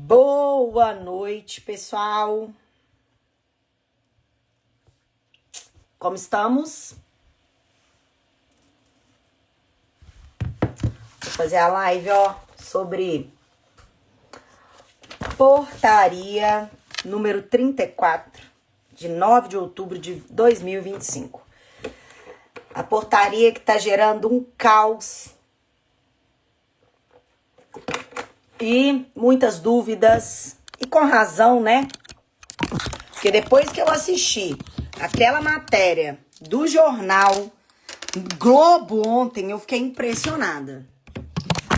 Boa noite, pessoal. Como estamos? Vou fazer a live, sobre portaria número 34, de 9 de outubro de 2025. A portaria que tá gerando um caos e muitas dúvidas, e com razão, né? Porque depois que eu assisti aquela matéria do jornal Globo ontem, eu fiquei impressionada.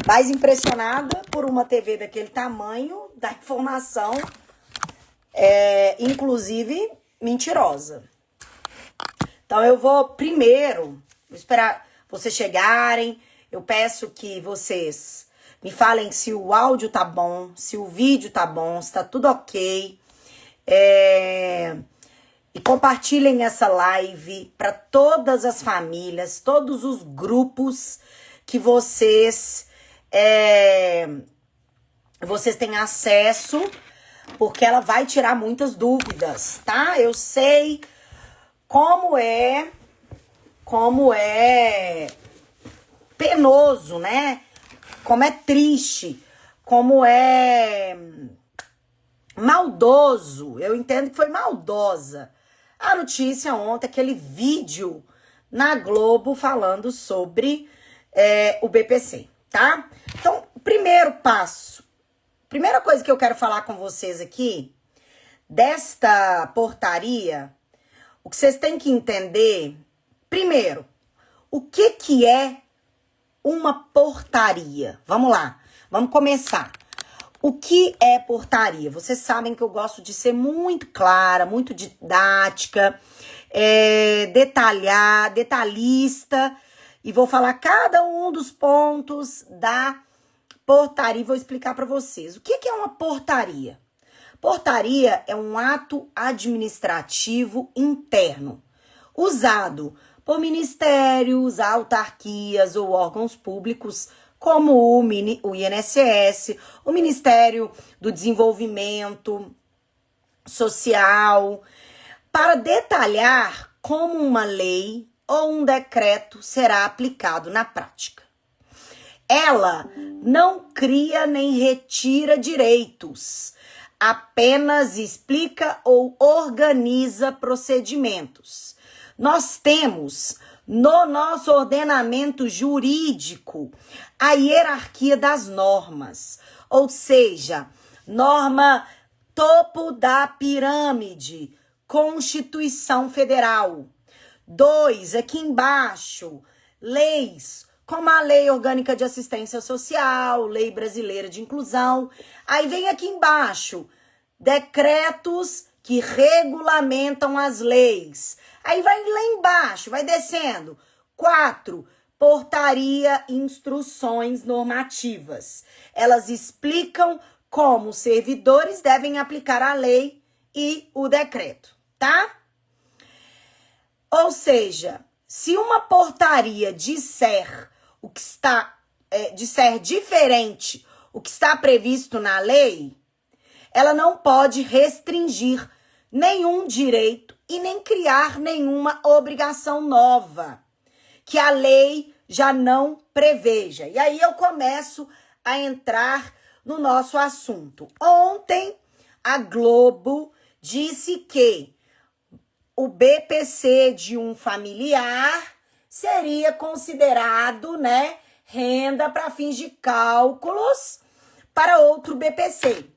Mais impressionada por uma TV daquele tamanho, da informação, inclusive mentirosa. Então eu vou esperar vocês chegarem. Eu peço que vocês me falem se o áudio tá bom, se o vídeo tá bom, se tá tudo ok. E compartilhem essa live para todas as famílias, todos os grupos que vocês têm acesso, porque ela vai tirar muitas dúvidas, tá? Eu sei como é penoso, né? Como é triste, como é maldoso. Eu entendo que foi maldosa a notícia ontem, aquele vídeo na Globo falando sobre o BPC, tá? Então, primeiro passo, primeira coisa que eu quero falar com vocês aqui, desta portaria, o que vocês têm que entender, primeiro, o que é uma portaria? Vamos lá, vamos começar. O que é portaria? Vocês sabem que eu gosto de ser muito clara, muito didática, detalhista, e vou falar cada um dos pontos da portaria e vou explicar para vocês. O que é uma portaria? Portaria é um ato administrativo interno, usado por ministérios, autarquias ou órgãos públicos, como o INSS, o Ministério do Desenvolvimento Social, para detalhar como uma lei ou um decreto será aplicado na prática. Ela não cria nem retira direitos, apenas explica ou organiza procedimentos. Nós temos no nosso ordenamento jurídico a hierarquia das normas, ou seja, norma topo da pirâmide, Constituição Federal. 2, aqui embaixo, leis, como a Lei Orgânica de Assistência Social, Lei Brasileira de Inclusão. Aí vem aqui embaixo, decretos que regulamentam as leis. Aí vai lá embaixo, vai descendo. 4, portaria e instruções normativas. Elas explicam como os servidores devem aplicar a lei e o decreto, tá? Ou seja, se uma portaria disser diferente o que está previsto na lei, ela não pode restringir nenhum direito e nem criar nenhuma obrigação nova que a lei já não preveja. E aí eu começo a entrar no nosso assunto. Ontem, a Globo disse que o BPC de um familiar seria considerado, renda para fins de cálculos para outro BPC.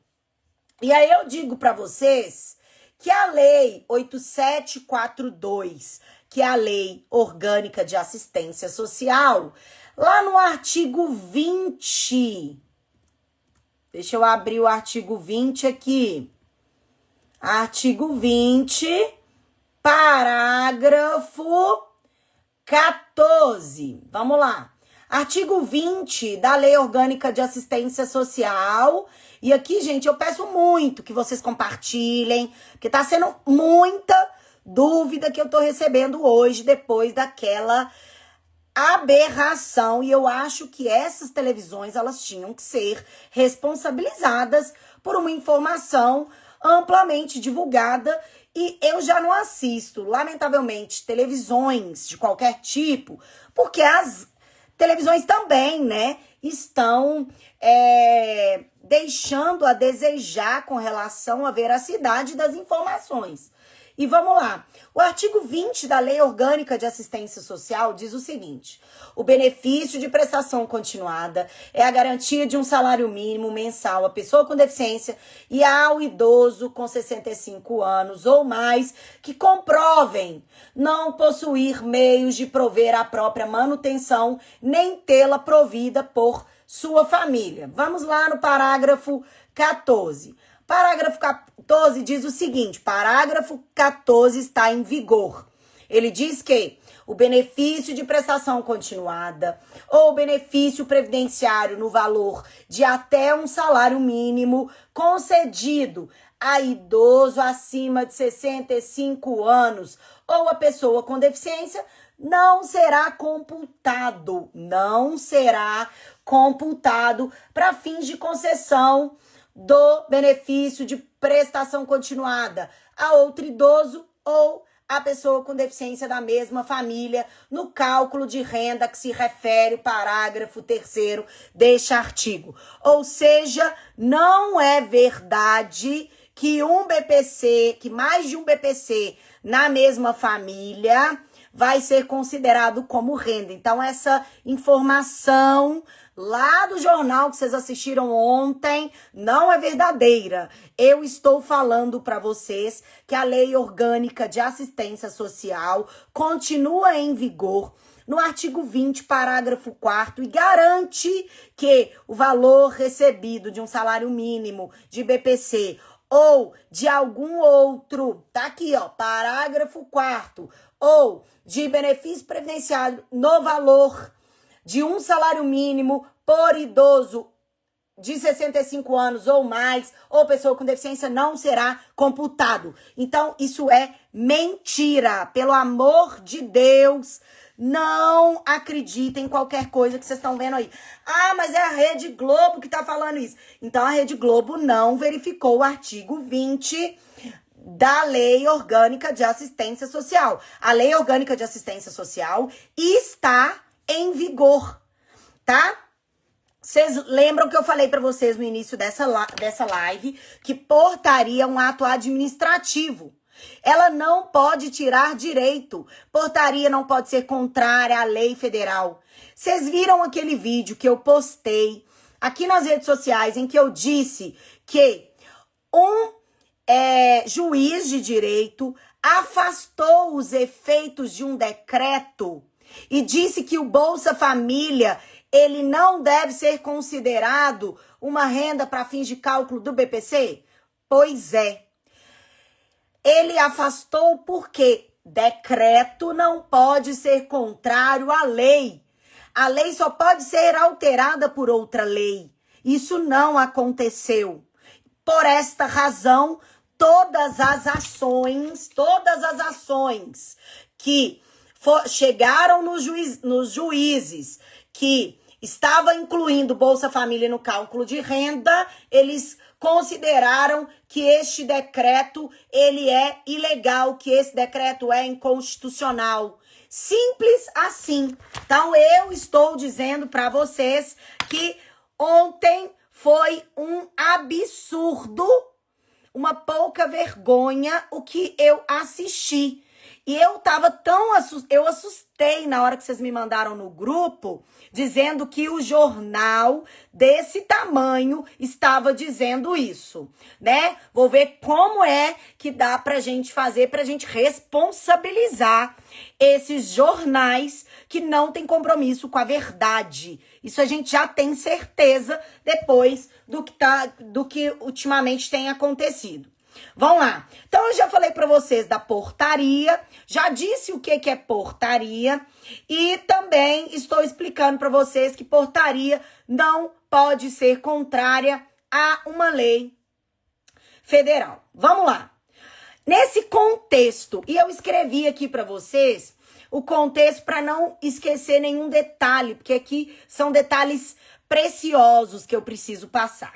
E aí eu digo para vocês que a Lei 8742, que é a Lei Orgânica de Assistência Social, lá no artigo 20, deixa eu abrir o artigo 20 aqui, artigo 20, parágrafo 14, vamos lá. Artigo 20 da Lei Orgânica de Assistência Social. E aqui, gente, eu peço muito que vocês compartilhem, porque tá sendo muita dúvida que eu tô recebendo hoje, depois daquela aberração, e eu acho que essas televisões elas tinham que ser responsabilizadas por uma informação amplamente divulgada, e eu já não assisto, lamentavelmente, televisões de qualquer tipo, porque as televisões também, né, estão deixando a desejar com relação à veracidade das informações. E vamos lá. O artigo 20 da Lei Orgânica de Assistência Social diz o seguinte: o benefício de prestação continuada é a garantia de um salário mínimo mensal à pessoa com deficiência e ao idoso com 65 anos ou mais que comprovem não possuir meios de prover a própria manutenção nem tê-la provida por sua família. Vamos lá no parágrafo 14. Parágrafo 14 diz o seguinte: parágrafo 14 está em vigor. Ele diz que o benefício de prestação continuada ou benefício previdenciário no valor de até um salário mínimo concedido a idoso acima de 65 anos ou a pessoa com deficiência não será computado para fins de concessão do benefício de prestação continuada a outro idoso ou a pessoa com deficiência da mesma família no cálculo de renda que se refere o parágrafo 3º deste artigo. Ou seja, não é verdade que mais de um BPC na mesma família vai ser considerado como renda. Então, essa informação lá do jornal que vocês assistiram ontem não é verdadeira. Eu estou falando para vocês que a Lei Orgânica de Assistência Social continua em vigor no artigo 20, parágrafo 4º, e garante que o valor recebido de um salário mínimo de BPC ou de algum outro, tá aqui, ó, parágrafo 4º, ou de benefício previdenciário no valor de um salário mínimo por idoso de 65 anos ou mais, ou pessoa com deficiência, não será computado. Então, isso é mentira. Pelo amor de Deus, não acreditem em qualquer coisa que vocês estão vendo aí. Ah, mas é a Rede Globo que tá falando isso. Então, a Rede Globo não verificou o artigo 20 da Lei Orgânica de Assistência Social. A Lei Orgânica de Assistência Social está em vigor, tá? Vocês lembram que eu falei para vocês no início dessa live que portaria é um ato administrativo. Ela não pode tirar direito. Portaria não pode ser contrária à lei federal. Vocês viram aquele vídeo que eu postei aqui nas redes sociais em que eu disse que um juiz de direito afastou os efeitos de um decreto e disse que o Bolsa Família, ele não deve ser considerado uma renda para fins de cálculo do BPC? Pois é. Ele afastou porque decreto não pode ser contrário à lei. A lei só pode ser alterada por outra lei. Isso não aconteceu. Por esta razão, todas as ações que chegaram nos juízes que estava incluindo Bolsa Família no cálculo de renda, eles consideraram que este decreto ele é ilegal, que esse decreto é inconstitucional. Simples assim. Então, eu estou dizendo para vocês que ontem foi um absurdo, uma pouca vergonha o que eu assisti. E eu tava eu assustei na hora que vocês me mandaram no grupo, dizendo que o jornal desse tamanho estava dizendo isso, né? Vou ver como é que dá pra gente fazer, pra gente responsabilizar esses jornais que não têm compromisso com a verdade. Isso a gente já tem certeza depois do que ultimamente tem acontecido. Vamos lá. Então, eu já falei para vocês da portaria, já disse o que é portaria e também estou explicando para vocês que portaria não pode ser contrária a uma lei federal. Vamos lá. Nesse contexto, e eu escrevi aqui para vocês o contexto para não esquecer nenhum detalhe, porque aqui são detalhes preciosos que eu preciso passar.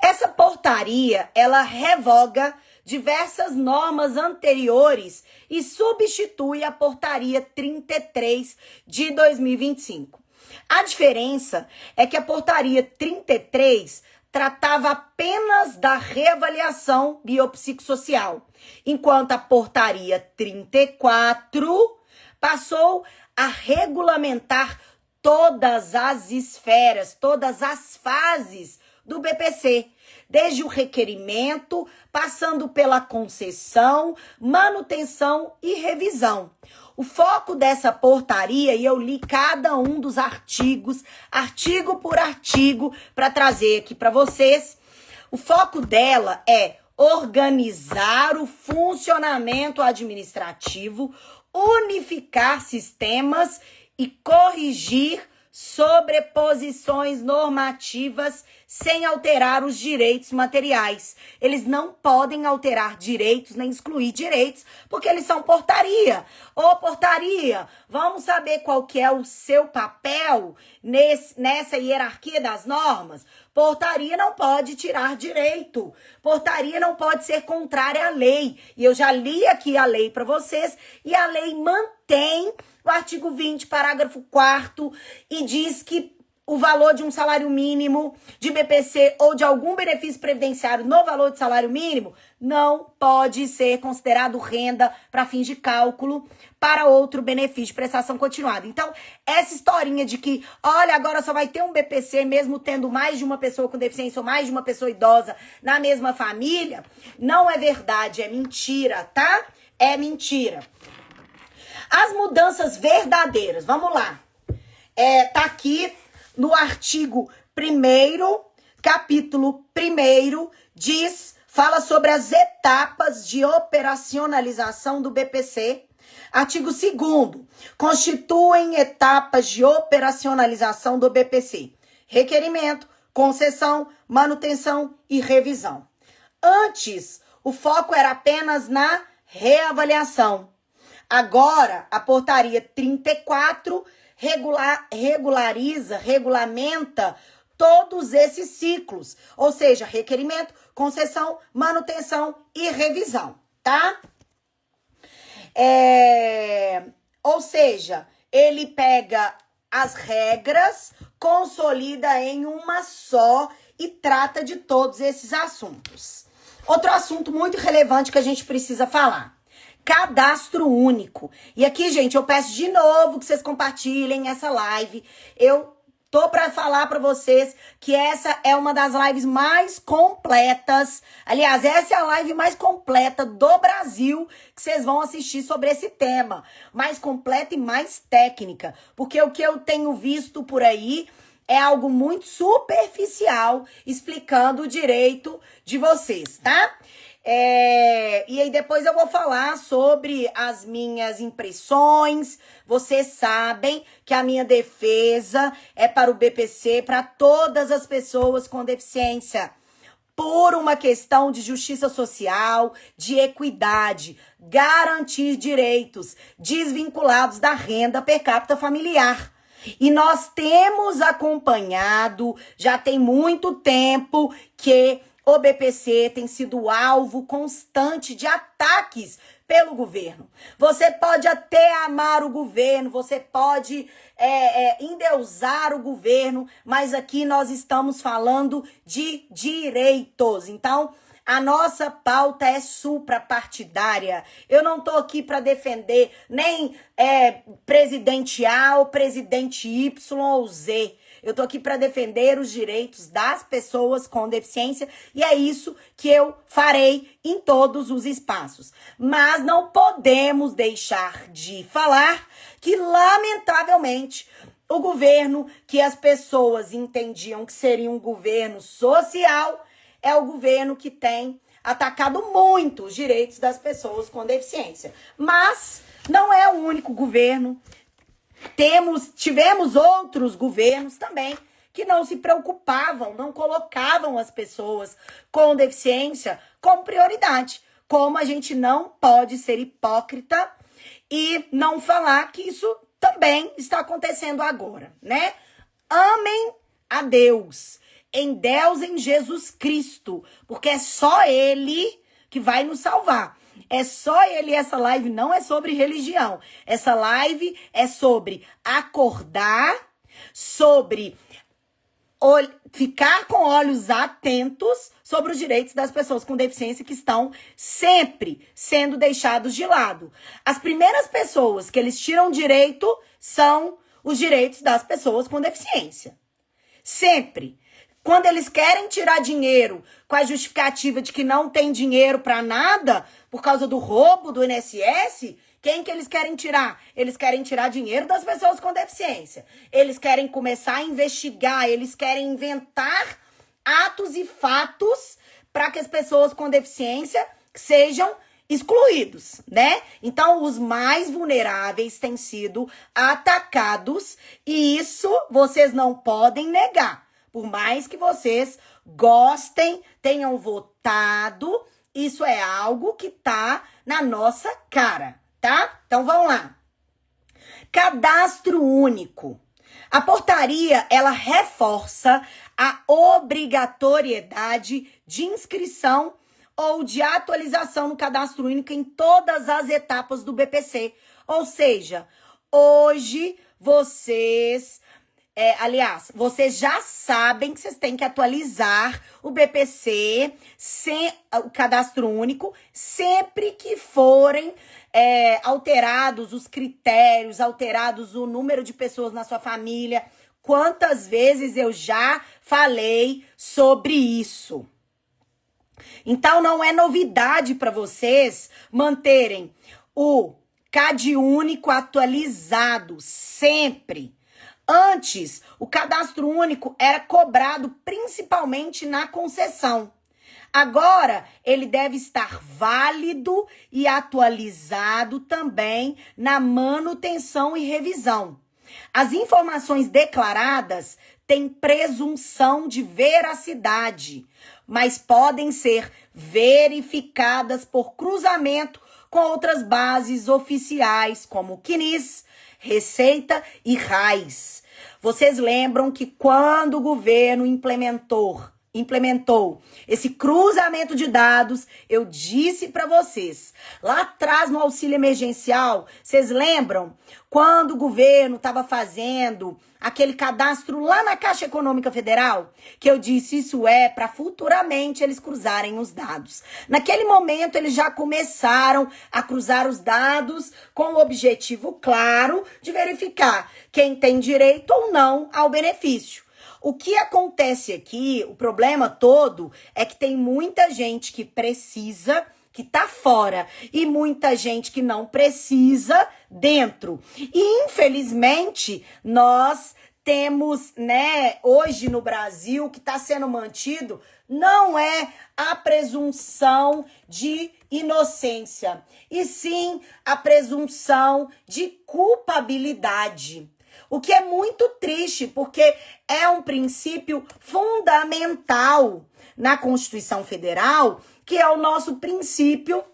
Essa portaria, ela revoga diversas normas anteriores e substitui a portaria 33 de 2025. A diferença é que a portaria 33 tratava apenas da reavaliação biopsicossocial, enquanto a portaria 34 passou a regulamentar todas as esferas, todas as fases do BPC, desde o requerimento, passando pela concessão, manutenção e revisão. O foco dessa portaria, e eu li cada um dos artigos, artigo por artigo, para trazer aqui para vocês, o foco dela é organizar o funcionamento administrativo, unificar sistemas e corrigir sobreposições normativas sem alterar os direitos materiais. Eles não podem alterar direitos nem excluir direitos, porque eles são portaria. Ô, portaria, vamos saber qual que é o seu papel nessa hierarquia das normas? Portaria não pode tirar direito. Portaria não pode ser contrária à lei. E eu já li aqui a lei para vocês, e a lei mantém o artigo 20, parágrafo 4º, e diz que o valor de um salário mínimo de BPC ou de algum benefício previdenciário no valor de salário mínimo não pode ser considerado renda para fins de cálculo para outro benefício de prestação continuada. Então, essa historinha de que, olha, agora só vai ter um BPC mesmo tendo mais de uma pessoa com deficiência ou mais de uma pessoa idosa na mesma família, não é verdade, é mentira, tá? É mentira. As mudanças verdadeiras, vamos lá. Tá aqui no artigo 1º, capítulo 1º, fala sobre as etapas de operacionalização do BPC. Artigo 2º, constituem etapas de operacionalização do BPC: requerimento, concessão, manutenção e revisão. Antes, o foco era apenas na reavaliação. Agora, a portaria 34 regulamenta todos esses ciclos, ou seja, requerimento, concessão, manutenção e revisão, tá? Ou seja, ele pega as regras, consolida em uma só e trata de todos esses assuntos. Outro assunto muito relevante que a gente precisa falar: cadastro único. E aqui, gente, eu peço de novo que vocês compartilhem essa live. Eu tô para falar para vocês que essa é uma das lives mais completas. Aliás, essa é a live mais completa do Brasil que vocês vão assistir sobre esse tema. Mais completa e mais técnica. Porque o que eu tenho visto por aí é algo muito superficial explicando o direito de vocês, tá? E aí depois eu vou falar sobre as minhas impressões. Vocês sabem que a minha defesa é para o BPC, para todas as pessoas com deficiência, por uma questão de justiça social, de equidade, garantir direitos desvinculados da renda per capita familiar. E nós temos acompanhado, já tem muito tempo, que o BPC tem sido alvo constante de ataques pelo governo. Você pode até amar o governo, você pode endeusar o governo, mas aqui nós estamos falando de direitos. Então, a nossa pauta é suprapartidária. Eu não tô aqui para defender nem presidente A ou presidente Y ou Z. Eu tô aqui para defender os direitos das pessoas com deficiência e é isso que eu farei em todos os espaços. Mas não podemos deixar de falar que, lamentavelmente, o governo que as pessoas entendiam que seria um governo social é o governo que tem atacado muito os direitos das pessoas com deficiência. Mas não é o único governo. Tivemos outros governos também que não se preocupavam, não colocavam as pessoas com deficiência como prioridade. Como a gente não pode ser hipócrita e não falar que isso também está acontecendo agora, né? Amem a Deus, endeusem Jesus Cristo, porque é só Ele que vai nos salvar. É só Ele. Essa live não é sobre religião. Essa live é sobre acordar, sobre ficar com olhos atentos sobre os direitos das pessoas com deficiência que estão sempre sendo deixados de lado. As primeiras pessoas que eles tiram direito são os direitos das pessoas com deficiência. Sempre. Quando eles querem tirar dinheiro com a justificativa de que não tem dinheiro para nada por causa do roubo do INSS, quem que eles querem tirar? Eles querem tirar dinheiro das pessoas com deficiência. Eles querem começar a investigar, eles querem inventar atos e fatos para que as pessoas com deficiência sejam excluídos, né? Então, os mais vulneráveis têm sido atacados e isso vocês não podem negar. Por mais que vocês gostem, tenham votado, isso é algo que tá na nossa cara, tá? Então, vamos lá. Cadastro único. A portaria, ela reforça a obrigatoriedade de inscrição ou de atualização no cadastro único em todas as etapas do BPC. Ou seja, hoje vocês já sabem que vocês têm que atualizar o BPC, o cadastro único, sempre que forem alterados os critérios, alterados o número de pessoas na sua família. Quantas vezes eu já falei sobre isso? Então, não é novidade para vocês manterem o CAD único atualizado sempre. Antes, o cadastro único era cobrado principalmente na concessão. Agora, ele deve estar válido e atualizado também na manutenção e revisão. As informações declaradas têm presunção de veracidade, mas podem ser verificadas por cruzamento com outras bases oficiais, como o CNIS, Receita e RAIS. Vocês lembram que quando o governo implementou esse cruzamento de dados, eu disse para vocês, lá atrás no auxílio emergencial, vocês lembram quando o governo estava fazendo aquele cadastro lá na Caixa Econômica Federal? Que eu disse, isso é para futuramente eles cruzarem os dados. Naquele momento, eles já começaram a cruzar os dados com o objetivo claro de verificar quem tem direito ou não ao benefício. O que acontece aqui, o problema todo, é que tem muita gente que precisa, que tá fora, e muita gente que não precisa dentro. E, infelizmente, nós temos, hoje no Brasil, o que está sendo mantido não é a presunção de inocência, e sim a presunção de culpabilidade. O que é muito triste, porque é um princípio fundamental na Constituição Federal, que é o nosso princípio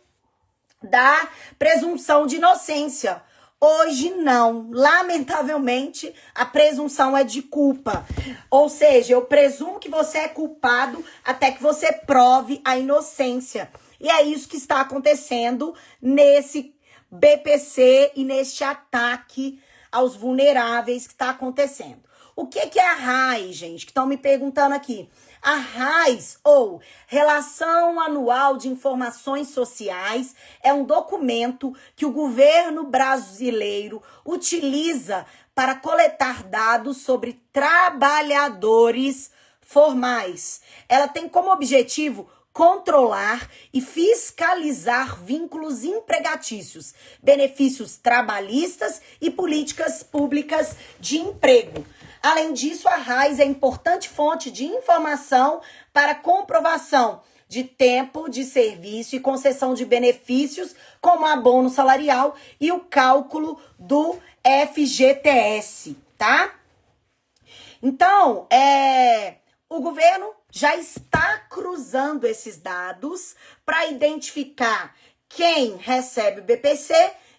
da presunção de inocência. Hoje não. Lamentavelmente, a presunção é de culpa. Ou seja, eu presumo que você é culpado até que você prove a inocência. E é isso que está acontecendo nesse BPC e neste ataque aos vulneráveis que está acontecendo. O que é a RAIS, gente? Que estão me perguntando aqui. A RAIS, ou Relação Anual de Informações Sociais, é um documento que o governo brasileiro utiliza para coletar dados sobre trabalhadores formais. Ela tem como objetivo controlar e fiscalizar vínculos empregatícios, benefícios trabalhistas e políticas públicas de emprego. Além disso, a RAIS é importante fonte de informação para comprovação de tempo de serviço e concessão de benefícios, como abono salarial e o cálculo do FGTS, tá? Então, o governo já está cruzando esses dados para identificar quem recebe o BPC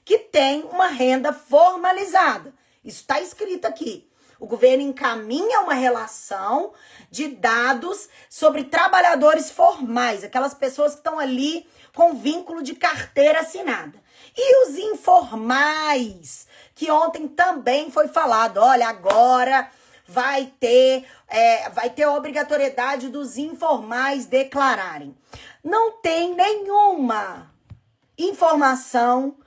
que tem uma renda formalizada. Isso está escrito aqui. O governo encaminha uma relação de dados sobre trabalhadores formais, aquelas pessoas que estão ali com vínculo de carteira assinada. E os informais, que ontem também foi falado, olha, agora vai ter a obrigatoriedade dos informais declararem. Não tem nenhuma informação,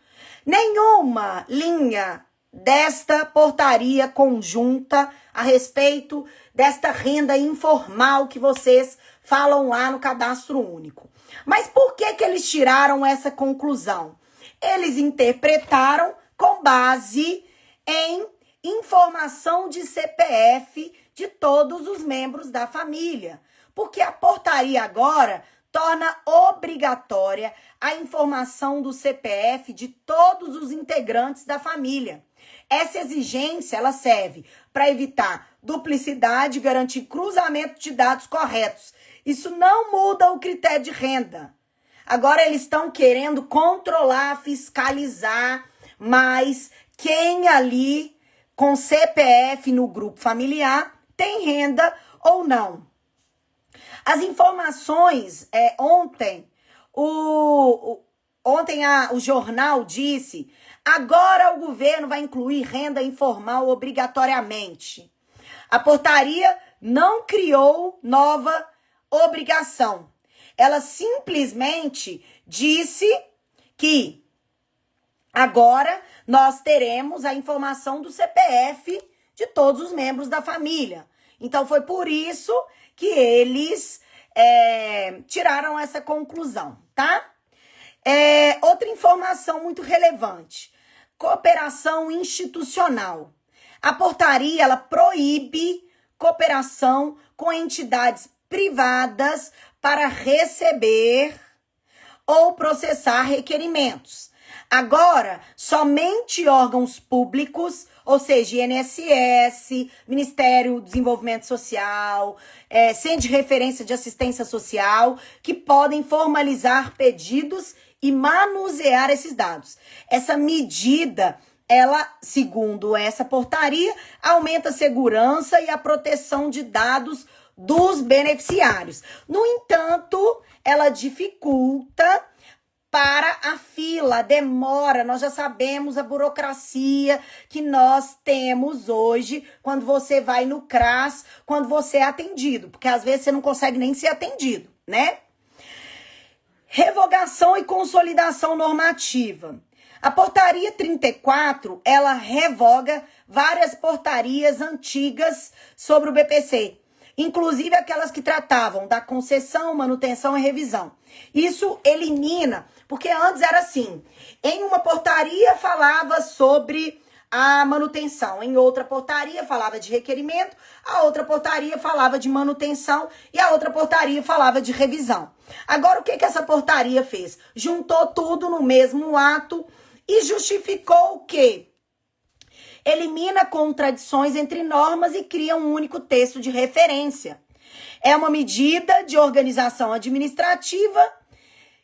nenhuma linha desta portaria conjunta a respeito desta renda informal que vocês falam lá no cadastro único. Mas por que eles tiraram essa conclusão? Eles interpretaram com base em informação de CPF de todos os membros da família. Porque a portaria agora torna obrigatória a informação do CPF de todos os integrantes da família. Essa exigência ela serve para evitar duplicidade e garantir cruzamento de dados corretos. Isso não muda o critério de renda. Agora eles estão querendo controlar, fiscalizar mais quem ali com CPF no grupo familiar tem renda ou não. As informações, ontem o jornal disse, agora o governo vai incluir renda informal obrigatoriamente. A portaria não criou nova obrigação. Ela simplesmente disse que agora nós teremos a informação do CPF de todos os membros da família. Então foi por isso que eles tiraram essa conclusão, tá? Outra informação muito relevante. Cooperação institucional. A portaria, ela proíbe cooperação com entidades privadas para receber ou processar requerimentos. Agora, somente órgãos públicos, ou seja, INSS, Ministério do Desenvolvimento Social, Centro de Referência de Assistência Social, que podem formalizar pedidos e manusear esses dados. Essa medida, ela, segundo essa portaria, aumenta a segurança e a proteção de dados dos beneficiários. No entanto, ela dificulta para a fila, demora, nós já sabemos a burocracia que nós temos hoje quando você vai no CRAS, quando você é atendido, porque às vezes você não consegue nem ser atendido, né? Revogação e consolidação normativa. A portaria 34, ela revoga várias portarias antigas sobre o BPC, inclusive aquelas que tratavam da concessão, manutenção e revisão. Isso elimina, porque antes era assim, em uma portaria falava sobre a manutenção, em outra portaria falava de requerimento, a outra portaria falava de manutenção e a outra portaria falava de revisão. Agora, o que essa portaria fez? Juntou tudo no mesmo ato e justificou o quê? Elimina contradições entre normas e cria um único texto de referência. É uma medida de organização administrativa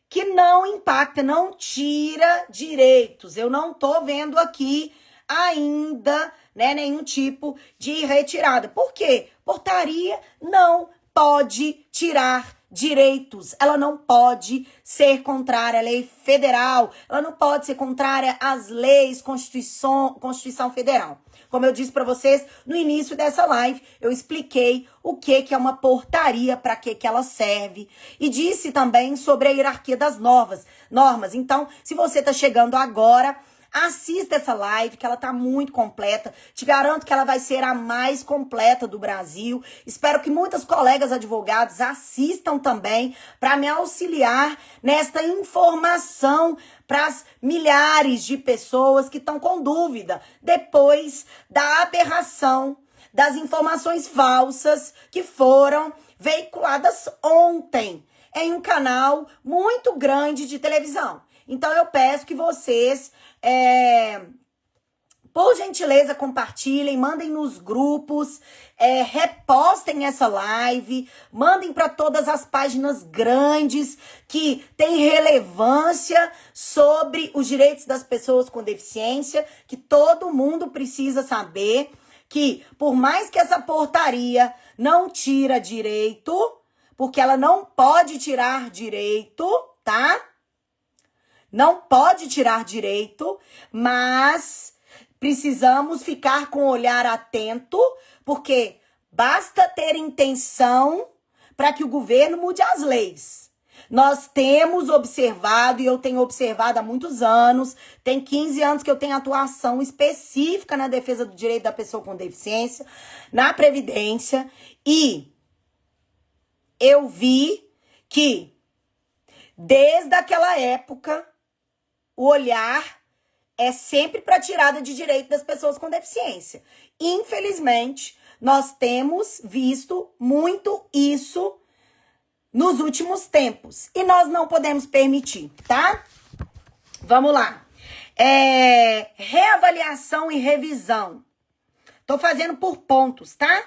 que não impacta, não tira direitos. Eu não estou vendo aqui ainda, né, nenhum tipo de retirada. Por quê? Portaria não pode tirar direitos. Ela não pode ser contrária à lei federal. Ela não pode ser contrária às leis, Constituição Federal. Como eu disse para vocês no início dessa live, eu expliquei o que é uma portaria, para que ela serve. E disse também sobre a hierarquia das normas. Então, se você está chegando agora, assista essa live, que ela tá muito completa. Te garanto que ela vai ser a mais completa do Brasil. Espero que muitos colegas advogados assistam também para me auxiliar nesta informação para as milhares de pessoas que estão com dúvida depois da aberração das informações falsas que foram veiculadas ontem em um canal muito grande de televisão. Então eu peço que vocês Por gentileza, compartilhem, mandem nos grupos, repostem essa live, mandem para todas as páginas grandes que têm relevância sobre os direitos das pessoas com deficiência, que todo mundo precisa saber que, por mais que essa portaria não tira direito, porque ela não pode tirar direito, tá? Não pode tirar direito, mas precisamos ficar com o olhar atento, porque basta ter intenção para que o governo mude as leis. Nós temos observado, e eu tenho observado há muitos anos, tem 15 anos que eu tenho atuação específica na defesa do direito da pessoa com deficiência, na Previdência, e eu vi que, desde aquela época, o olhar é sempre para a tirada de direito das pessoas com deficiência. Infelizmente, nós temos visto muito isso nos últimos tempos. E nós não podemos permitir, tá? Vamos lá. Reavaliação e revisão. Tô fazendo por pontos, tá?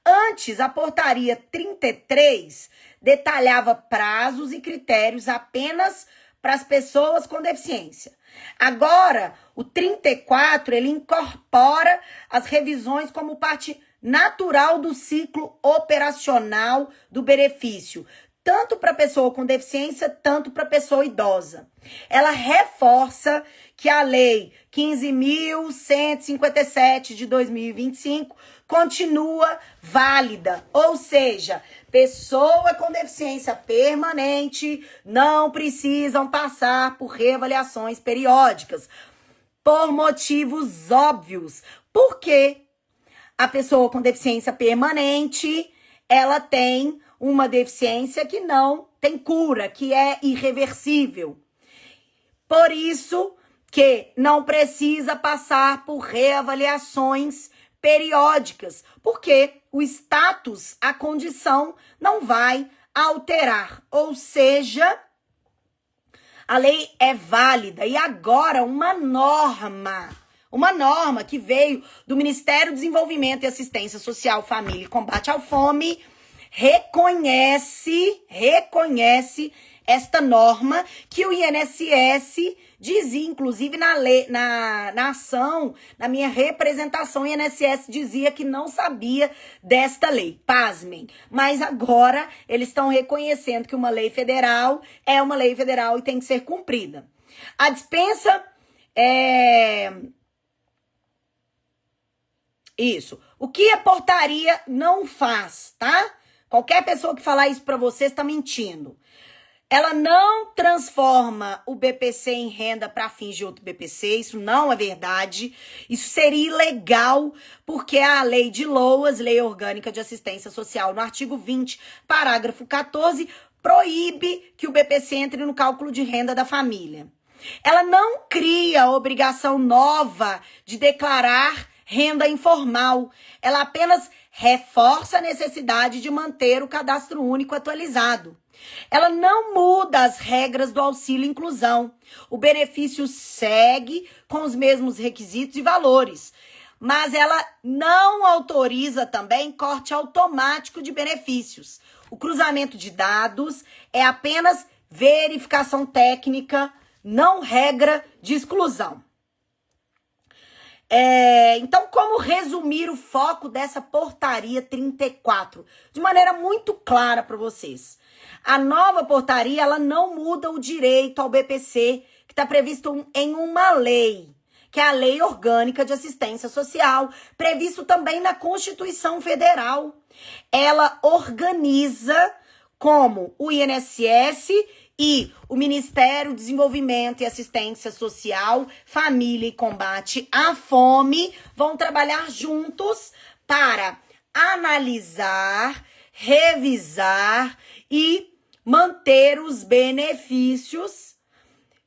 Antes, a portaria 33 detalhava prazos e critérios apenas para as pessoas com deficiência. Agora, o 34, ele incorpora as revisões como parte natural do ciclo operacional do benefício, tanto para a pessoa com deficiência, tanto para a pessoa idosa. Ela reforça que a Lei 15.157 de 2025 continua válida, ou seja, pessoa com deficiência permanente não precisam passar por reavaliações periódicas, por motivos óbvios. Porque a pessoa com deficiência permanente, ela tem uma deficiência que não tem cura, que é irreversível. Por isso que não precisa passar por reavaliações periódicas, porque o status, a condição, não vai alterar. Ou seja, a lei é válida. E agora uma norma que veio do Ministério do Desenvolvimento e Assistência Social, Família e Combate à Fome, reconhece esta norma que o INSS dizia, inclusive na ação, na minha representação, o INSS dizia que não sabia desta lei. Pasmem. Mas agora eles estão reconhecendo que uma lei federal é uma lei federal e tem que ser cumprida. A dispensa Isso. O que a portaria não faz, tá? Qualquer pessoa que falar isso pra você está mentindo. Ela não transforma o BPC em renda para fins de outro BPC, isso não é verdade. Isso seria ilegal, porque a lei de LOAS, Lei Orgânica de Assistência Social, no artigo 20, parágrafo 14, proíbe que o BPC entre no cálculo de renda da família. Ela não cria obrigação nova de declarar renda informal. Ela apenas reforça a necessidade de manter o cadastro único atualizado. Ela não muda as regras do auxílio inclusão. O benefício segue com os mesmos requisitos e valores, mas ela não autoriza também corte automático de benefícios. O cruzamento de dados é apenas verificação técnica, não regra de exclusão. Então, como resumir o foco dessa portaria 34? De maneira muito clara para vocês. A nova portaria, ela não muda o direito ao BPC, que está previsto em uma lei, que é a Lei Orgânica de Assistência Social, previsto também na Constituição Federal. Ela organiza como o INSS e o Ministério do Desenvolvimento e Assistência Social, Família e Combate à Fome vão trabalhar juntos para analisar, revisar e manter os benefícios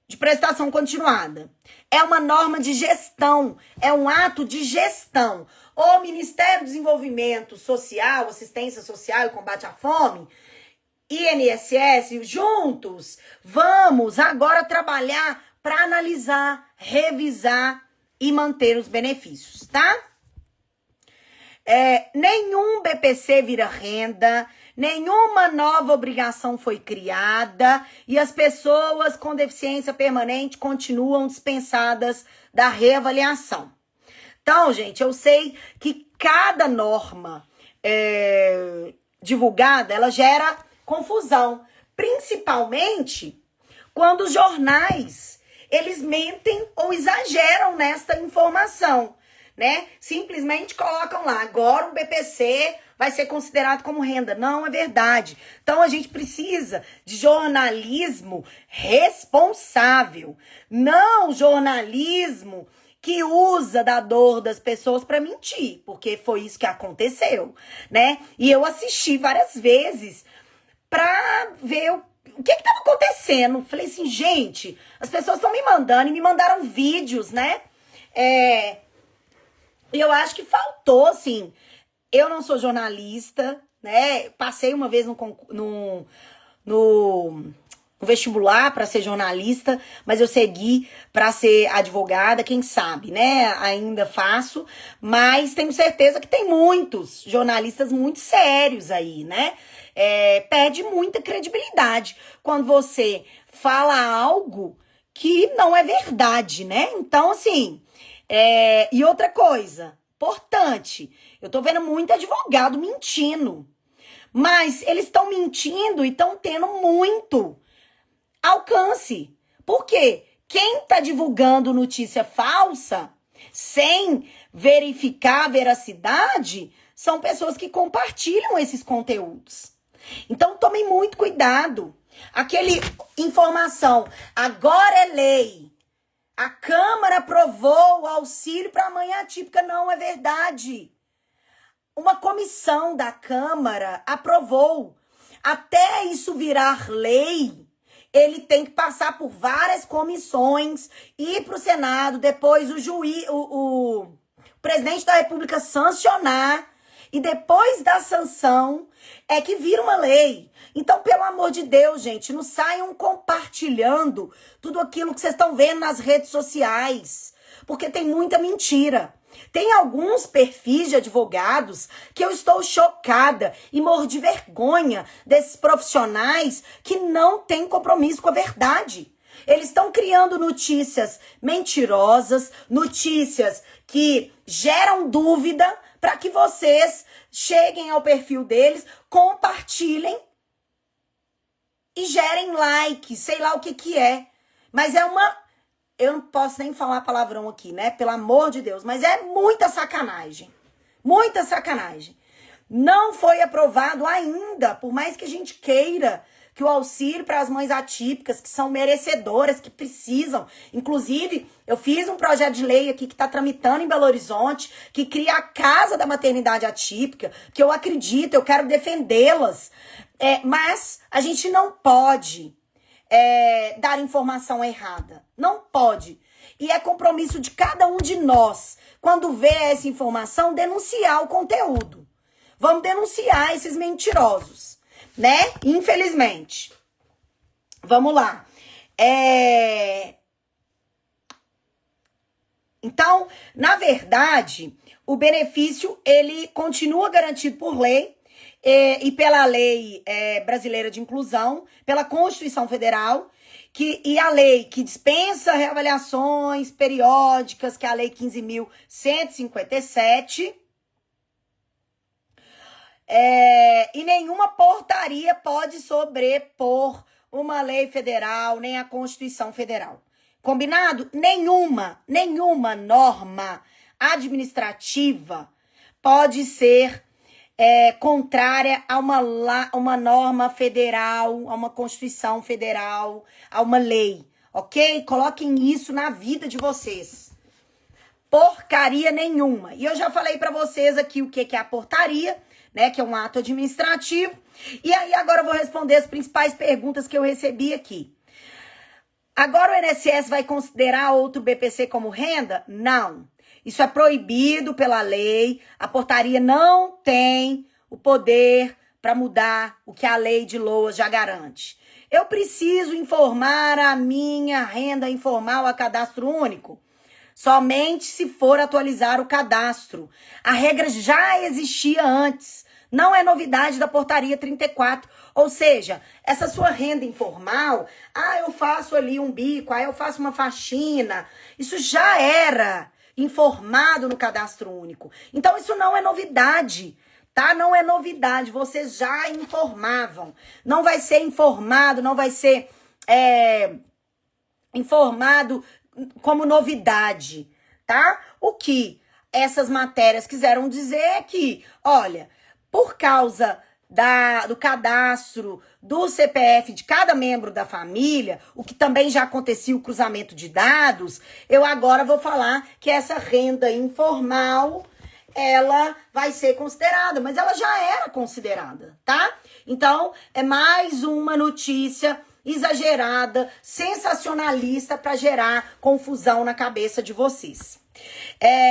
de prestação continuada. É uma norma de gestão, é um ato de gestão. O Ministério do Desenvolvimento Social, Assistência Social e Combate à Fome, INSS, juntos, vamos agora trabalhar para analisar, revisar e manter os benefícios, tá? Nenhum BPC vira renda, nenhuma nova obrigação foi criada e as pessoas com deficiência permanente continuam dispensadas da reavaliação. Então, gente, eu sei que cada norma divulgada, ela gera confusão, principalmente quando os jornais, eles mentem ou exageram nesta informação, né? Simplesmente colocam lá, agora o BPC vai ser considerado como renda. Não é verdade. Então a gente precisa de jornalismo responsável, não jornalismo que usa da dor das pessoas para mentir, porque foi isso que aconteceu, né? E eu assisti várias vezes para ver o que estava acontecendo. Falei assim, gente, as pessoas estão me mandando e me mandaram vídeos, né? E eu acho que faltou, assim, eu não sou jornalista, né? Passei uma vez no vestibular para ser jornalista, mas eu segui para ser advogada, quem sabe, né? Ainda faço, mas tenho certeza que tem muitos jornalistas muito sérios aí, né? Perde muita credibilidade quando você fala algo que não é verdade, né? Então, assim... E outra coisa, importante, eu tô vendo muito advogado mentindo, mas eles estão mentindo e estão tendo muito alcance. Por quê? Quem tá divulgando notícia falsa, sem verificar a veracidade, são pessoas que compartilham esses conteúdos. Então, tomem muito cuidado. Aquele informação, agora é lei. A Câmara aprovou o auxílio para a mãe atípica. Não é verdade. Uma comissão da Câmara aprovou. Até isso virar lei, ele tem que passar por várias comissões, ir para o Senado, depois o presidente da República sancionar, e depois da sanção é que vira uma lei. Então, pelo amor de Deus, gente, não saiam compartilhando tudo aquilo que vocês estão vendo nas redes sociais, porque tem muita mentira. Tem alguns perfis de advogados que eu estou chocada e morro de vergonha desses profissionais que não têm compromisso com a verdade. Eles estão criando notícias mentirosas, notícias que geram dúvida para que vocês cheguem ao perfil deles, compartilhem e gerem like, sei lá o que é. Mas eu não posso nem falar palavrão aqui, né? Pelo amor de Deus. Mas é muita sacanagem. Muita sacanagem. Não foi aprovado ainda, por mais que a gente queira que o auxílio para as mães atípicas, que são merecedoras, que precisam. Inclusive, eu fiz um projeto de lei aqui que está tramitando em Belo Horizonte, que cria a Casa da Maternidade Atípica, que eu acredito, eu quero defendê-las. Mas a gente não pode dar informação errada. Não pode. E é compromisso de cada um de nós, quando vê essa informação, denunciar o conteúdo. Vamos denunciar esses mentirosos, né? Infelizmente. Vamos lá. Então, na verdade, o benefício, ele continua garantido por lei e pela lei brasileira de inclusão, pela Constituição Federal, e a lei que dispensa reavaliações periódicas, que é a Lei 15.157, e nenhuma portaria pode sobrepor uma lei federal, nem a Constituição Federal. Combinado? Nenhuma norma administrativa pode ser contrária a uma norma federal, a uma Constituição Federal, a uma lei, ok? Coloquem isso na vida de vocês. Porcaria nenhuma. E eu já falei pra vocês aqui o que é a portaria, né, que é um ato administrativo. E aí agora eu vou responder as principais perguntas que eu recebi aqui. Agora o INSS vai considerar outro BPC como renda? Não. Isso é proibido pela lei. A portaria não tem o poder para mudar o que a lei de LOAS já garante. Eu preciso informar a minha renda informal a cadastro único? somente se for atualizar o cadastro. A regra já existia antes. Não é novidade da portaria 34. Ou seja, essa sua renda informal, eu faço ali um bico, eu faço uma faxina, isso já era informado no cadastro único. Então isso não é novidade, tá? Não é novidade, vocês já informavam. Não vai ser informado, não vai ser informado como novidade, tá? O que essas matérias quiseram dizer é que, olha, por causa do cadastro do CPF de cada membro da família, o que também já acontecia o cruzamento de dados, eu agora vou falar que essa renda informal, ela vai ser considerada, mas ela já era considerada, tá? Então, é mais uma notícia exagerada, sensacionalista para gerar confusão na cabeça de vocês.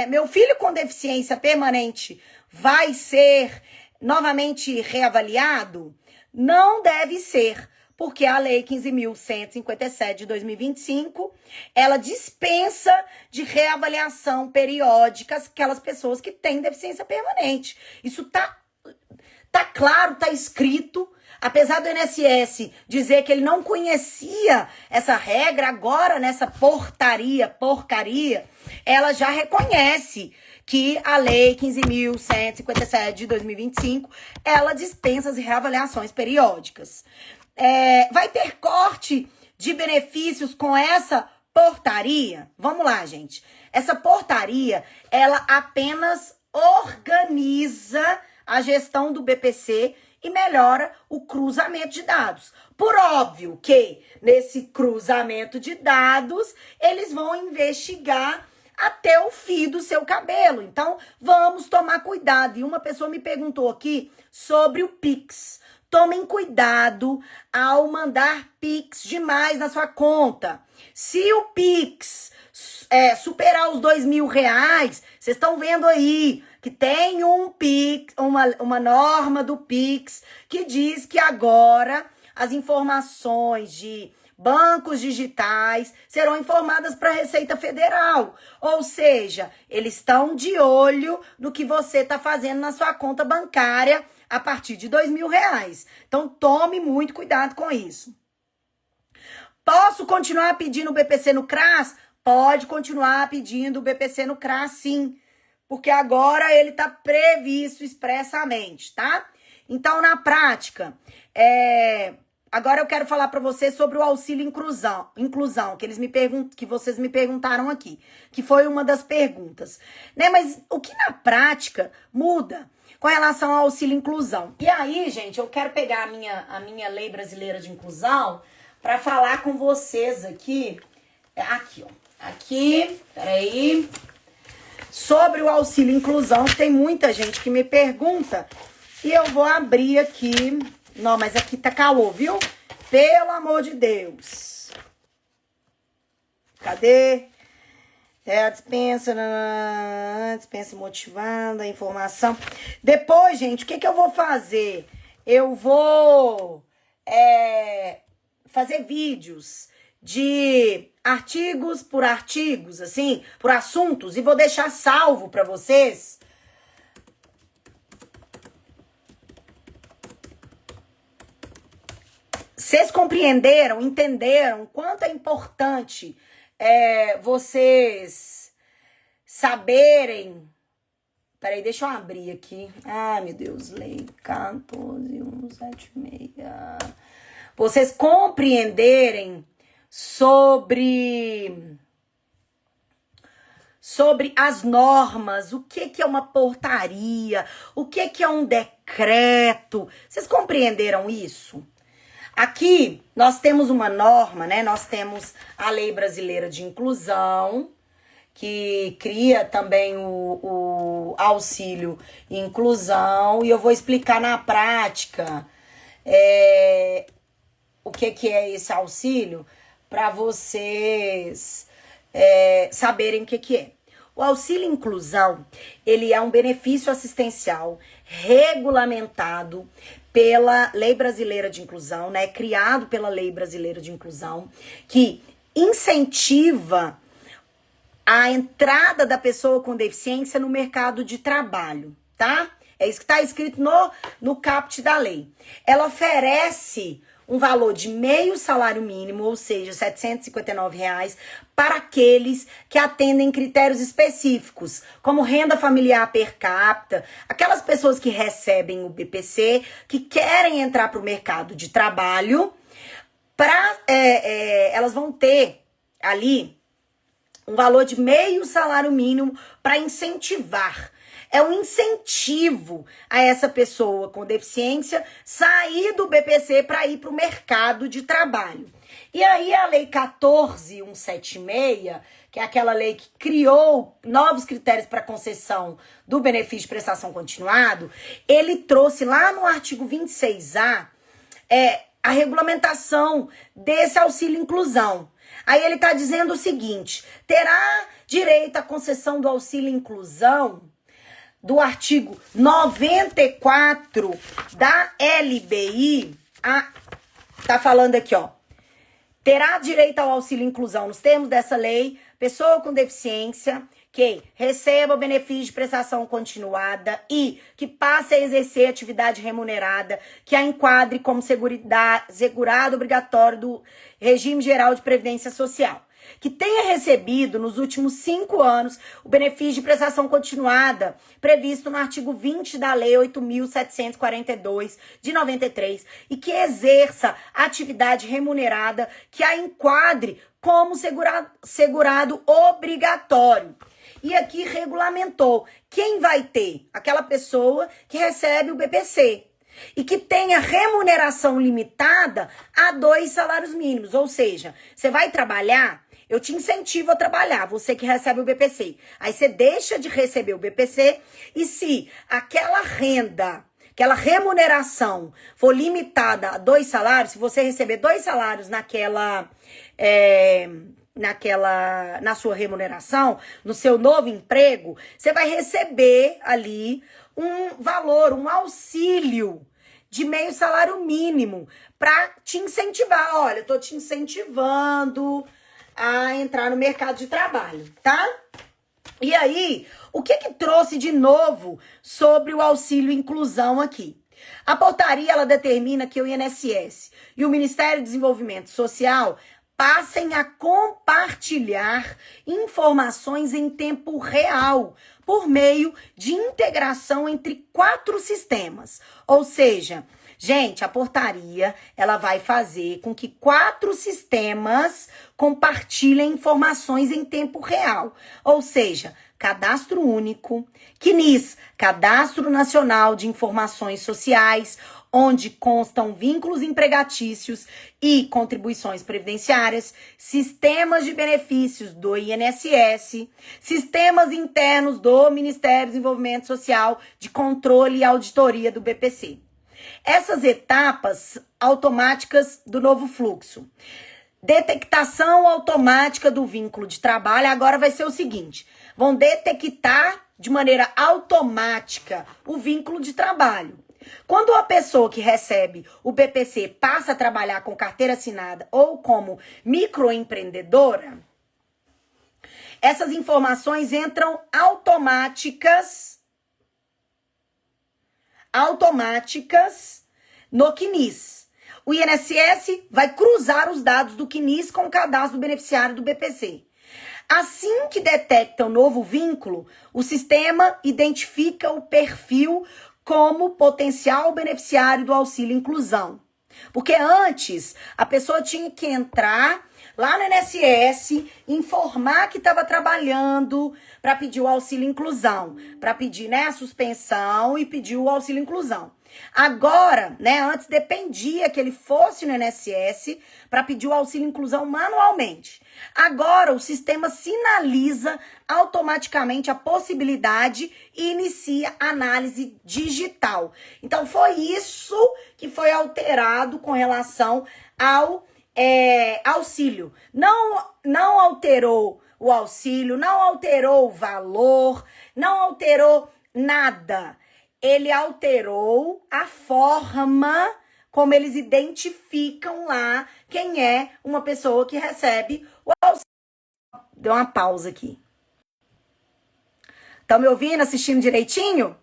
Meu filho com deficiência permanente vai ser novamente reavaliado? Não deve ser, porque a Lei 15.157 de 2025, ela dispensa de reavaliação periódica aquelas pessoas que têm deficiência permanente. Isso tá claro, tá escrito. Apesar do INSS dizer que ele não conhecia essa regra, agora nessa porcaria, ela já reconhece que a Lei 15.157 de 2025, ela dispensa as reavaliações periódicas. Vai ter corte de benefícios com essa portaria? Vamos lá, gente. Essa portaria, ela apenas organiza a gestão do BPC e melhora o cruzamento de dados. Por óbvio que nesse cruzamento de dados, eles vão investigar até o fio do seu cabelo. Então, vamos tomar cuidado. E uma pessoa me perguntou aqui sobre o Pix. Tomem cuidado ao mandar Pix demais na sua conta. Se o Pix superar os R$2.000, vocês estão vendo aí que tem um Pix, uma norma do Pix que diz que agora as informações de bancos digitais serão informadas para a Receita Federal. Ou seja, eles estão de olho no que você está fazendo na sua conta bancária a partir de R$2.000. Então, tome muito cuidado com isso. Posso continuar pedindo o BPC no CRAS? Pode continuar pedindo o BPC no CRAS, sim. Porque agora ele está previsto expressamente, tá? Então, na prática, agora eu quero falar para vocês sobre o auxílio inclusão, que vocês me perguntaram aqui, que foi uma das perguntas, né? Mas o que na prática muda com relação ao auxílio inclusão? E aí, gente, eu quero pegar a minha lei brasileira de inclusão para falar com vocês aqui, peraí, sobre o auxílio inclusão, que tem muita gente que me pergunta, e eu vou abrir aqui. Não, mas aqui tá calor, viu? Pelo amor de Deus. Cadê? A dispensa motivada, informação. Depois, gente, o que eu vou fazer? Eu vou fazer vídeos de artigos por artigos, assim, por assuntos, e vou deixar salvo para vocês. Vocês compreenderam, entenderam quanto é importante vocês saberem. Peraí, deixa eu abrir aqui. Ai, meu Deus, lei 14.176. Vocês compreenderem sobre as normas, o que é uma portaria, o que é um decreto. Vocês compreenderam isso? Aqui, nós temos uma norma, né? Nós temos a Lei Brasileira de Inclusão, que cria também o auxílio inclusão, e eu vou explicar na prática o que é esse auxílio, para vocês saberem o que é. O auxílio inclusão, ele é um benefício assistencial regulamentado pela Lei Brasileira de Inclusão, né? Criado pela Lei Brasileira de Inclusão, que incentiva a entrada da pessoa com deficiência no mercado de trabalho, tá? É isso que está escrito no caput da lei. Ela oferece um valor de meio salário mínimo, ou seja, R$ 759, para aqueles que atendem critérios específicos, como renda familiar per capita, aquelas pessoas que recebem o BPC, que querem entrar para o mercado de trabalho, elas vão ter ali um valor de meio salário mínimo para incentivar. É um incentivo a essa pessoa com deficiência sair do BPC para ir para o mercado de trabalho. E aí a Lei 14.176, que é aquela lei que criou novos critérios para concessão do benefício de prestação continuado, ele trouxe lá no artigo 26A a regulamentação desse auxílio inclusão. Aí ele está dizendo o seguinte: terá direito à concessão do auxílio inclusão do artigo 94 da LBI, tá falando aqui, ó. Terá direito ao auxílio inclusão nos termos dessa lei, pessoa com deficiência que receba o benefício de prestação continuada e que passe a exercer atividade remunerada que a enquadre como segurado obrigatório do regime geral de previdência social, que tenha recebido nos últimos 5 anos o benefício de prestação continuada previsto no artigo 20 da Lei 8.742 de 93 e que exerça atividade remunerada que a enquadre como segurado obrigatório. E aqui regulamentou quem vai ter: aquela pessoa que recebe o BPC e que tenha remuneração limitada a 2 salários mínimos. Ou seja, você vai trabalhar, eu te incentivo a trabalhar, você que recebe o BPC. Aí você deixa de receber o BPC e se aquela renda, aquela remuneração for limitada a 2 salários, se você receber 2 salários na sua remuneração, no seu novo emprego, você vai receber ali um valor, um auxílio de meio salário mínimo para te incentivar. Olha, eu tô te incentivando a entrar no mercado de trabalho, tá? E aí, o que trouxe de novo sobre o auxílio inclusão aqui? A portaria, ela determina que o INSS e o Ministério do Desenvolvimento Social passem a compartilhar informações em tempo real por meio de integração entre 4 sistemas. Ou seja, gente, a portaria, ela vai fazer com que 4 sistemas compartilhem informações em tempo real. Ou seja, Cadastro Único, CNIS, Cadastro Nacional de Informações Sociais, onde constam vínculos empregatícios e contribuições previdenciárias, sistemas de benefícios do INSS, sistemas internos do Ministério do Desenvolvimento Social de controle e auditoria do BPC. Essas etapas automáticas do novo fluxo. Detectação automática do vínculo de trabalho agora vai ser o seguinte: vão detectar de maneira automática o vínculo de trabalho. Quando a pessoa que recebe o BPC passa a trabalhar com carteira assinada ou como microempreendedora, essas informações entram automáticas no CNIS. O INSS vai cruzar os dados do CNIS com o cadastro do beneficiário do BPC. Assim que detecta o novo vínculo, o sistema identifica o perfil como potencial beneficiário do auxílio inclusão. Porque antes, a pessoa tinha que entrar lá no INSS, informar que estava trabalhando para pedir o auxílio inclusão, para pedir, né, a suspensão e pedir o auxílio inclusão. Agora, né, antes dependia que ele fosse no INSS para pedir o auxílio inclusão manualmente. Agora o sistema sinaliza automaticamente a possibilidade e inicia análise digital. Então foi isso que foi alterado com relação ao auxílio. Não alterou o auxílio, não alterou o valor, não alterou nada. Ele alterou a forma como eles identificam lá quem é uma pessoa que recebe o auxílio. Deu uma pausa aqui. Estão me ouvindo, assistindo direitinho?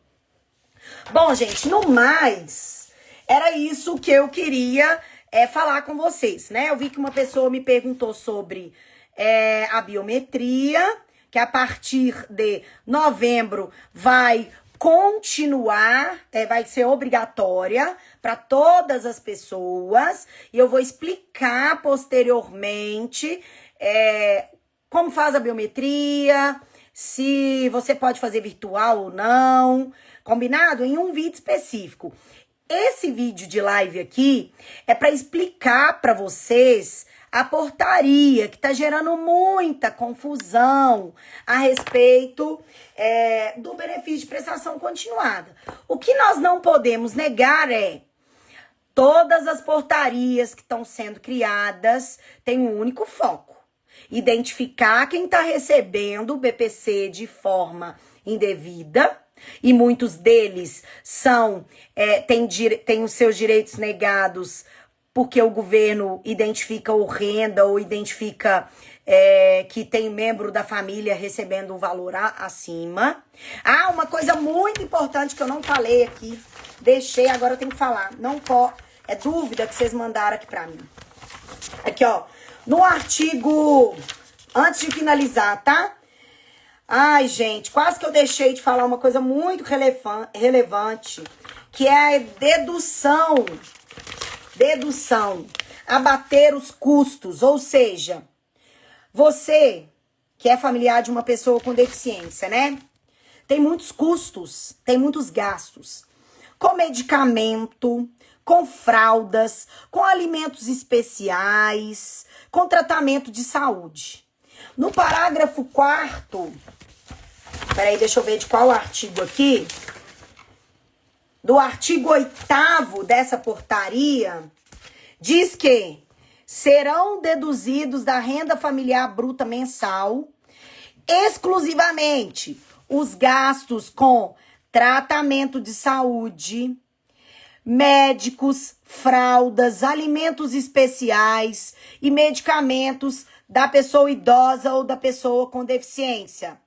Bom, gente, no mais, era isso que eu queria falar com vocês, né? Eu vi que uma pessoa me perguntou sobre a biometria, que a partir de novembro vai continuar, vai ser obrigatória para todas as pessoas, e eu vou explicar posteriormente como faz a biometria, se você pode fazer virtual ou não, combinado? Em um vídeo específico. Esse vídeo de live aqui é para explicar para vocês a portaria que está gerando muita confusão a respeito do benefício de prestação continuada. O que nós não podemos negar é todas as portarias que estão sendo criadas têm um único foco: identificar quem está recebendo o BPC de forma indevida, e muitos deles têm os seus direitos negados porque o governo identifica o renda ou identifica que tem membro da família recebendo um valor acima. Ah, uma coisa muito importante que eu não falei aqui, deixei, agora eu tenho que falar. Não pode, é dúvida que vocês mandaram aqui pra mim. Aqui, ó, no artigo, antes de finalizar, tá? Ai, gente, quase que eu deixei de falar uma coisa muito relevante, que é a dedução. Abater os custos, ou seja, você que é familiar de uma pessoa com deficiência, né? Tem muitos custos, tem muitos gastos, com medicamento, com fraldas, com alimentos especiais, com tratamento de saúde. No parágrafo 4º, peraí, deixa eu ver de qual artigo aqui. Do artigo 8º dessa portaria, diz que serão deduzidos da renda familiar bruta mensal exclusivamente os gastos com tratamento de saúde, médicos, fraldas, alimentos especiais e medicamentos da pessoa idosa ou da pessoa com deficiência,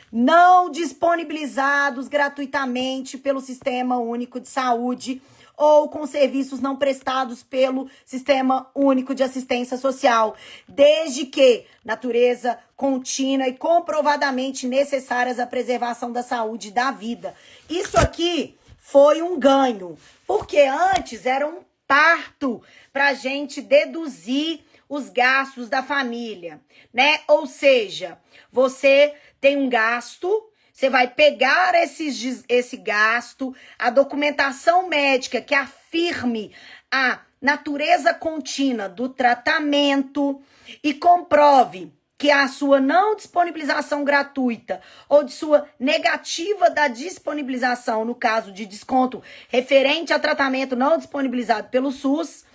não disponibilizados gratuitamente pelo Sistema Único de Saúde ou com serviços não prestados pelo Sistema Único de Assistência Social, desde que natureza contínua e comprovadamente necessárias à preservação da saúde e da vida. Isso aqui foi um ganho, porque antes era um parto para a gente deduzir os gastos da família, né? Ou seja, você tem um gasto, você vai pegar esse gasto, a documentação médica que afirme a natureza contínua do tratamento e comprove que a sua não disponibilização gratuita ou de sua negativa da disponibilização, no caso de desconto referente a tratamento não disponibilizado pelo SUS,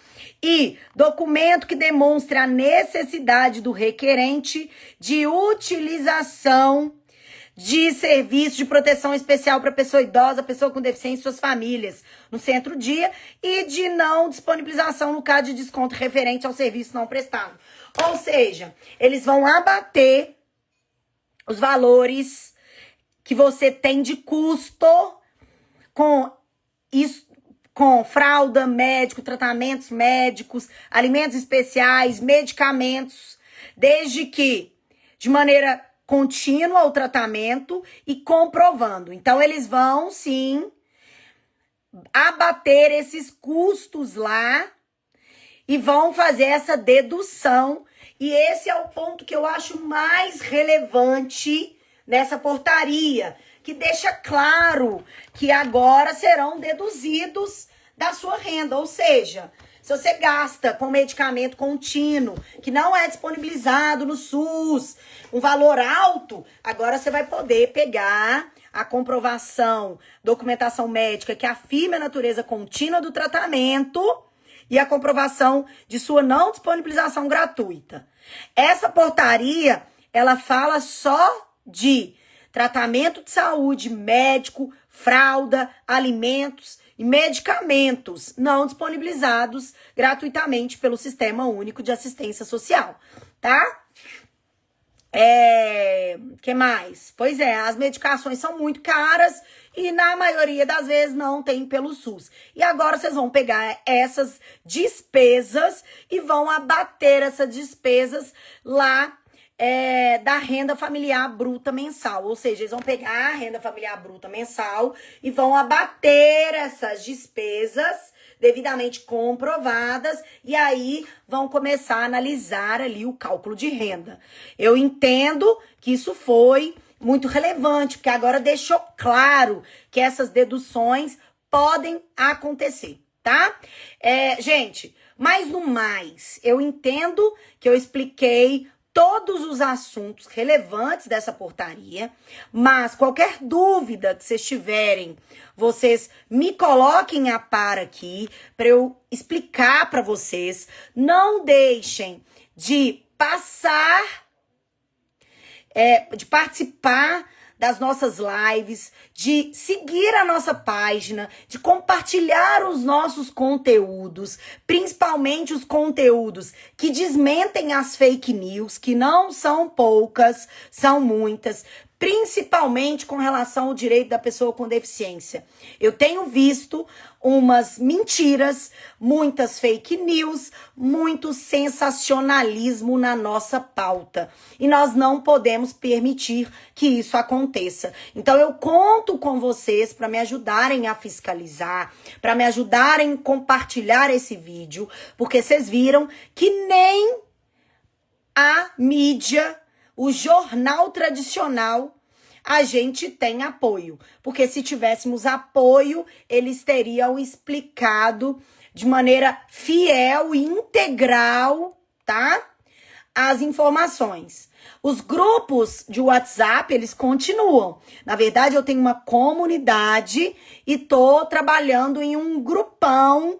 e documento que demonstre a necessidade do requerente de utilização de serviço de proteção especial para pessoa idosa, pessoa com deficiência e suas famílias no centro-dia, e de não disponibilização no caso de desconto referente ao serviço não prestado. Ou seja, eles vão abater os valores que você tem de custo com isso, com fralda, médico, tratamentos médicos, alimentos especiais, medicamentos, desde que de maneira contínua o tratamento e comprovando. Então, eles vão, sim, abater esses custos lá e vão fazer essa dedução. E esse é o ponto que eu acho mais relevante nessa portaria, que deixa claro que agora serão deduzidos da sua renda. Ou seja, se você gasta com medicamento contínuo, que não é disponibilizado no SUS, um valor alto, agora você vai poder pegar a comprovação, documentação médica que afirme a natureza contínua do tratamento e a comprovação de sua não disponibilização gratuita. Essa portaria, ela fala só de tratamento de saúde, médico, fralda, alimentos e medicamentos não disponibilizados gratuitamente pelo Sistema Único de Assistência Social, tá? Que mais? Pois é, as medicações são muito caras e na maioria das vezes não tem pelo SUS. E agora vocês vão pegar essas despesas e vão abater essas despesas lá da renda familiar bruta mensal. Ou seja, eles vão pegar a renda familiar bruta mensal e vão abater essas despesas devidamente comprovadas, e aí vão começar a analisar ali o cálculo de renda. Eu entendo que isso foi muito relevante, porque agora deixou claro que essas deduções podem acontecer, tá? Gente, mas no mais, eu entendo que eu expliquei todos os assuntos relevantes dessa portaria, mas qualquer dúvida que vocês tiverem, vocês me coloquem a par aqui para eu explicar para vocês. Não deixem de de participar das nossas lives, de seguir a nossa página, de compartilhar os nossos conteúdos, principalmente os conteúdos que desmentem as fake news, que não são poucas, são muitas, principalmente com relação ao direito da pessoa com deficiência. Eu tenho visto umas mentiras, muitas fake news, muito sensacionalismo na nossa pauta. E nós não podemos permitir que isso aconteça. Então eu conto com vocês para me ajudarem a fiscalizar, para me ajudarem a compartilhar esse vídeo, porque vocês viram que nem a mídia, o jornal tradicional, a gente tem apoio. Porque se tivéssemos apoio, eles teriam explicado de maneira fiel e integral, tá? As informações. Os grupos de WhatsApp, eles continuam. Na verdade, eu tenho uma comunidade e tô trabalhando em um grupão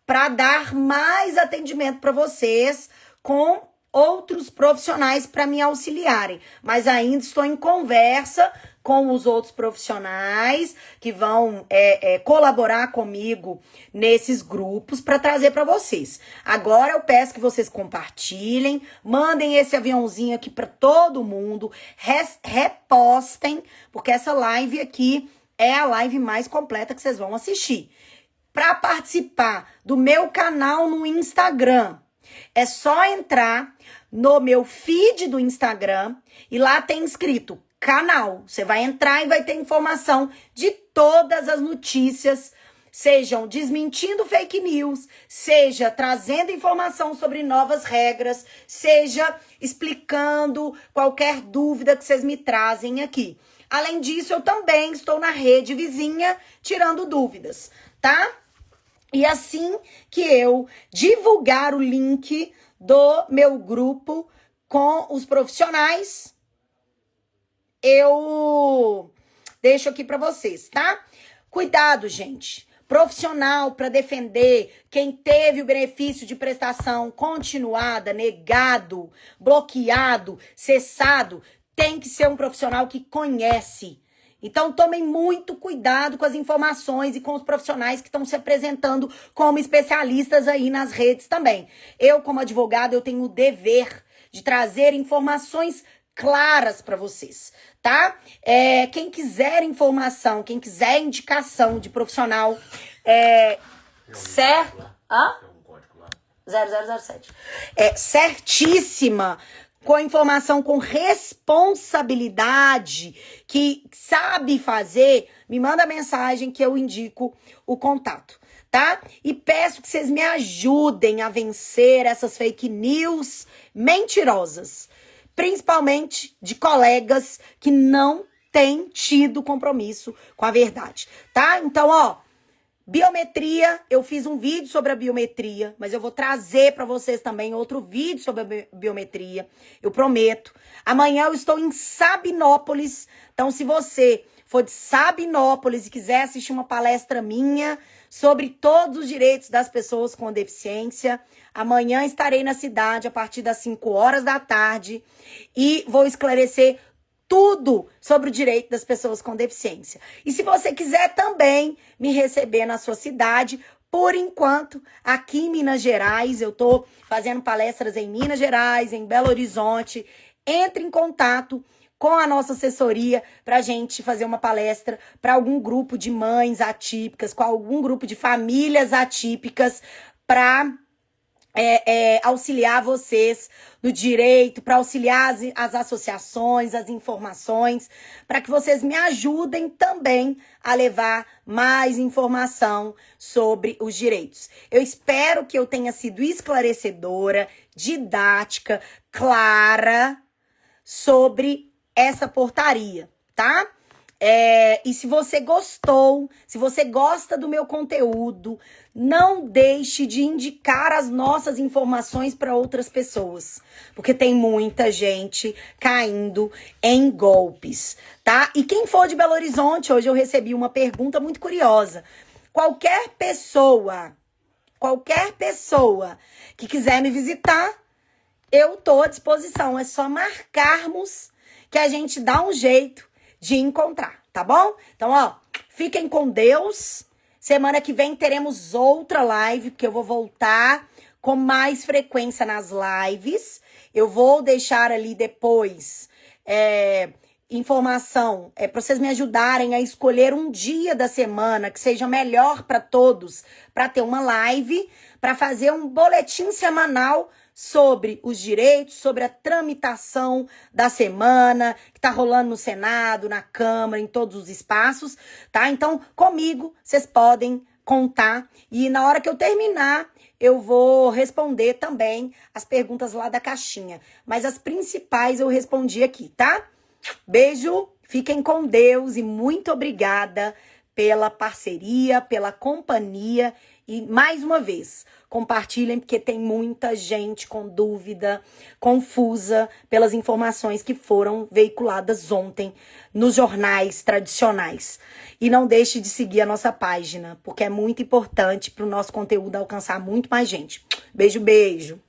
para dar mais atendimento para vocês com outros profissionais para me auxiliarem. Mas ainda estou em conversa com os outros profissionais que vão colaborar comigo nesses grupos para trazer para vocês. Agora eu peço que vocês compartilhem, mandem esse aviãozinho aqui para todo mundo, repostem, porque essa live aqui é a live mais completa que vocês vão assistir. Para participar do meu canal no Instagram, é só entrar no meu feed do Instagram e lá tem escrito canal. Você vai entrar e vai ter informação de todas as notícias, sejam desmentindo fake news, seja trazendo informação sobre novas regras, seja explicando qualquer dúvida que vocês me trazem aqui. Além disso, eu também estou na rede vizinha tirando dúvidas, tá? E assim que eu divulgar o link do meu grupo com os profissionais, eu deixo aqui para vocês, tá? Cuidado, gente. Profissional para defender quem teve o benefício de prestação continuada, negado, bloqueado, cessado, tem que ser um profissional que conhece. Então, tomem muito cuidado com as informações e com os profissionais que estão se apresentando como especialistas aí nas redes também. Eu, como advogada, eu tenho o dever de trazer informações claras para vocês, tá? Quem quiser informação, quem quiser indicação de profissional, certo? Hã? 0007. Certíssima, com informação, com responsabilidade, que sabe fazer, me manda mensagem que eu indico o contato, tá? E peço que vocês me ajudem a vencer essas fake news mentirosas, principalmente de colegas que não têm tido compromisso com a verdade, tá? Então, biometria, eu fiz um vídeo sobre a biometria, mas eu vou trazer para vocês também outro vídeo sobre a biometria, eu prometo. Amanhã eu estou em Sabinópolis, então se você for de Sabinópolis e quiser assistir uma palestra minha sobre todos os direitos das pessoas com deficiência, amanhã estarei na cidade a partir das 5 horas da tarde e vou esclarecer tudo sobre o direito das pessoas com deficiência. E se você quiser também me receber na sua cidade, Por enquanto, aqui em Minas Gerais, eu tô fazendo palestras em Minas Gerais, em Belo Horizonte. Entre em contato com a nossa assessoria para a gente fazer uma palestra para algum grupo de mães atípicas, com algum grupo de famílias atípicas, para auxiliar vocês no direito, para auxiliar as associações, as informações, para que vocês me ajudem também a levar mais informação sobre os direitos. Eu espero que eu tenha sido esclarecedora, didática, clara sobre essa portaria, tá? E se você gostou, se você gosta do meu conteúdo, não deixe de indicar as nossas informações para outras pessoas, porque tem muita gente caindo em golpes, tá? E quem for de Belo Horizonte, hoje eu recebi uma pergunta muito curiosa. Qualquer pessoa que quiser me visitar, eu tô à disposição. É só marcarmos que a gente dá um jeito de encontrar, tá bom? Então, ó, fiquem com Deus. Semana que vem teremos outra live, porque eu vou voltar com mais frequência nas lives. Eu vou deixar ali depois informação para vocês me ajudarem a escolher um dia da semana que seja melhor para todos, para ter uma live, para fazer um boletim semanal sobre os direitos, sobre a tramitação da semana, que tá rolando no Senado, na Câmara, em todos os espaços, tá? Então, comigo, vocês podem contar. E na hora que eu terminar, eu vou responder também as perguntas lá da caixinha. Mas as principais eu respondi aqui, tá? Beijo, fiquem com Deus e muito obrigada pela parceria, pela companhia. E, mais uma vez, compartilhem, porque tem muita gente com dúvida, confusa pelas informações que foram veiculadas ontem nos jornais tradicionais. E não deixe de seguir a nossa página, porque é muito importante para o nosso conteúdo alcançar muito mais gente. Beijo, beijo!